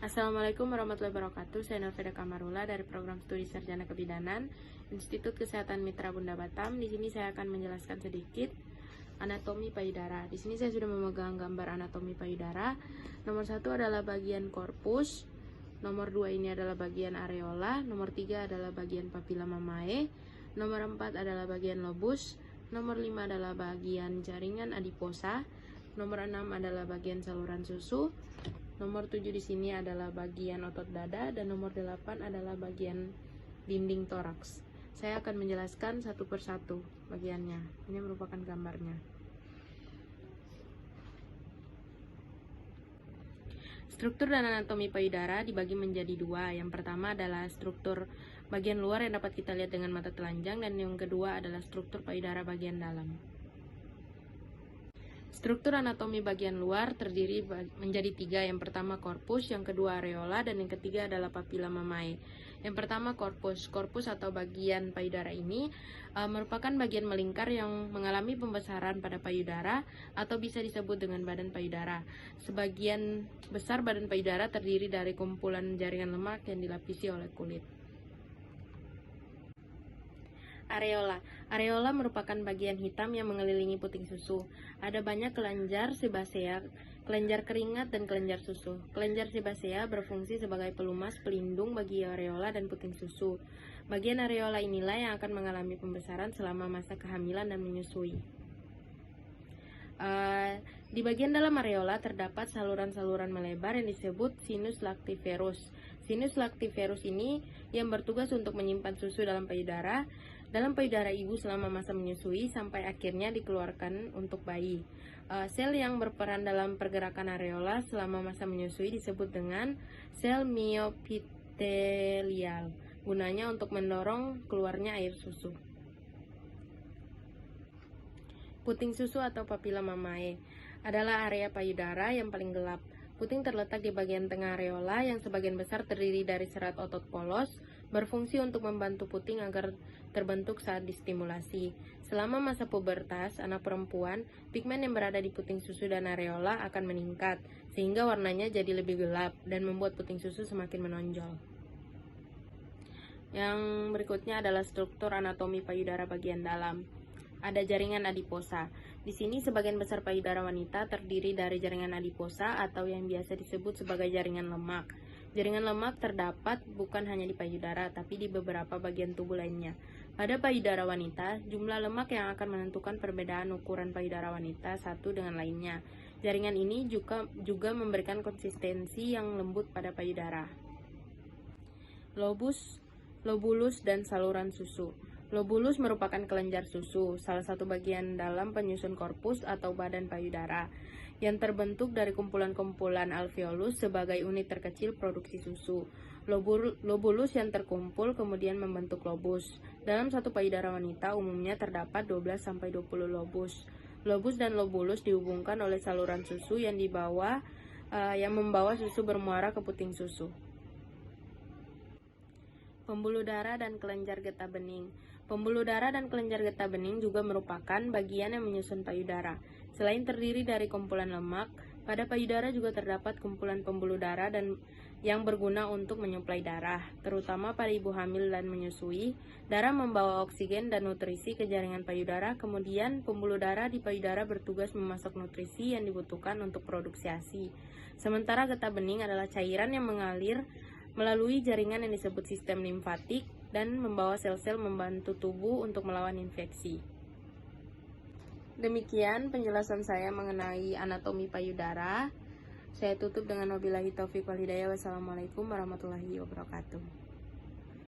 Assalamualaikum warahmatullahi wabarakatuh. Saya Noveda Kamarula dari Program Studi Sarjana Kebidanan Institut Kesehatan Mitra Bunda Batam. Di sini saya akan menjelaskan sedikit anatomi payudara. Di sini saya sudah memegang gambar anatomi payudara. Nomor 1 adalah bagian korpus. Nomor 2 ini adalah bagian areola. Nomor 3 adalah bagian papilla mamae. Nomor 4 adalah bagian lobus. Nomor 5 adalah bagian jaringan adiposa. Nomor 6 adalah bagian saluran susu. Nomor 7 di sini adalah bagian otot dada, dan nomor 8 adalah bagian dinding toraks. Saya akan menjelaskan satu persatu bagiannya. Ini merupakan gambarnya. Struktur dan anatomi payudara dibagi menjadi dua. Yang pertama adalah struktur bagian luar yang dapat kita lihat dengan mata telanjang, dan yang kedua adalah struktur payudara bagian dalam. Struktur anatomi bagian luar terdiri menjadi tiga. Yang pertama korpus, yang kedua areola, dan yang ketiga adalah papilla mamae. Yang pertama korpus. Korpus atau bagian payudara ini merupakan bagian melingkar yang mengalami pembesaran pada payudara atau bisa disebut dengan badan payudara. Sebagian besar badan payudara terdiri dari kumpulan jaringan lemak yang dilapisi oleh kulit. Areola. Areola merupakan bagian hitam yang mengelilingi puting susu. Ada banyak kelenjar sebasea, kelenjar keringat, dan kelenjar susu. Kelenjar sebasea berfungsi sebagai pelumas pelindung bagi areola dan puting susu. Bagian areola inilah yang akan mengalami pembesaran selama masa kehamilan dan menyusui. Di bagian dalam areola terdapat saluran-saluran melebar yang disebut sinus lactiferus. Sinus lactiferus ini yang bertugas untuk menyimpan susu dalam payudara ibu selama masa menyusui sampai akhirnya dikeluarkan untuk bayi. Sel yang berperan dalam pergerakan areola selama masa menyusui disebut dengan sel miopitelial. Gunanya untuk mendorong keluarnya air susu. Puting susu atau papilla mamae adalah area payudara yang paling gelap. Puting terletak di bagian tengah areola yang sebagian besar terdiri dari serat otot polos, berfungsi untuk membantu puting agar terbentuk saat distimulasi. Selama masa pubertas anak perempuan, pigmen yang berada di puting susu dan areola akan meningkat, sehingga warnanya jadi lebih gelap dan membuat puting susu semakin menonjol. Yang berikutnya adalah struktur anatomi payudara bagian dalam. Ada jaringan adiposa. Di sini sebagian besar payudara wanita terdiri dari jaringan adiposa atau yang biasa disebut sebagai jaringan lemak. Jaringan lemak terdapat bukan hanya di payudara, tapi di beberapa bagian tubuh lainnya. Pada payudara wanita, jumlah lemak yang akan menentukan perbedaan ukuran payudara wanita satu dengan lainnya. Jaringan ini juga memberikan konsistensi yang lembut pada payudara. Lobulus dan saluran susu. Lobulus merupakan kelenjar susu, salah satu bagian dalam penyusun korpus atau badan payudara, yang terbentuk dari kumpulan-kumpulan alveolus sebagai unit terkecil produksi susu. Lobulus yang terkumpul kemudian membentuk lobus. Dalam satu payudara wanita umumnya terdapat 12-20 lobus. Lobus dan lobulus dihubungkan oleh saluran susu yang membawa susu bermuara ke puting susu. Pembuluh darah dan kelenjar getah bening. Pembuluh darah dan kelenjar getah bening juga merupakan bagian yang menyusun payudara. Selain terdiri dari kumpulan lemak, pada payudara juga terdapat kumpulan pembuluh darah dan yang berguna untuk menyuplai darah, terutama pada ibu hamil dan menyusui. Darah membawa oksigen dan nutrisi ke jaringan payudara, kemudian pembuluh darah di payudara bertugas memasok nutrisi yang dibutuhkan untuk produksi ASI. Sementara getah bening adalah cairan yang mengalir melalui jaringan yang disebut sistem limfatik dan membawa sel-sel membantu tubuh untuk melawan infeksi. Demikian penjelasan saya mengenai anatomi payudara. Saya tutup dengan wabillahi taufiq wal hidayah. Wassalamualaikum warahmatullahi wabarakatuh.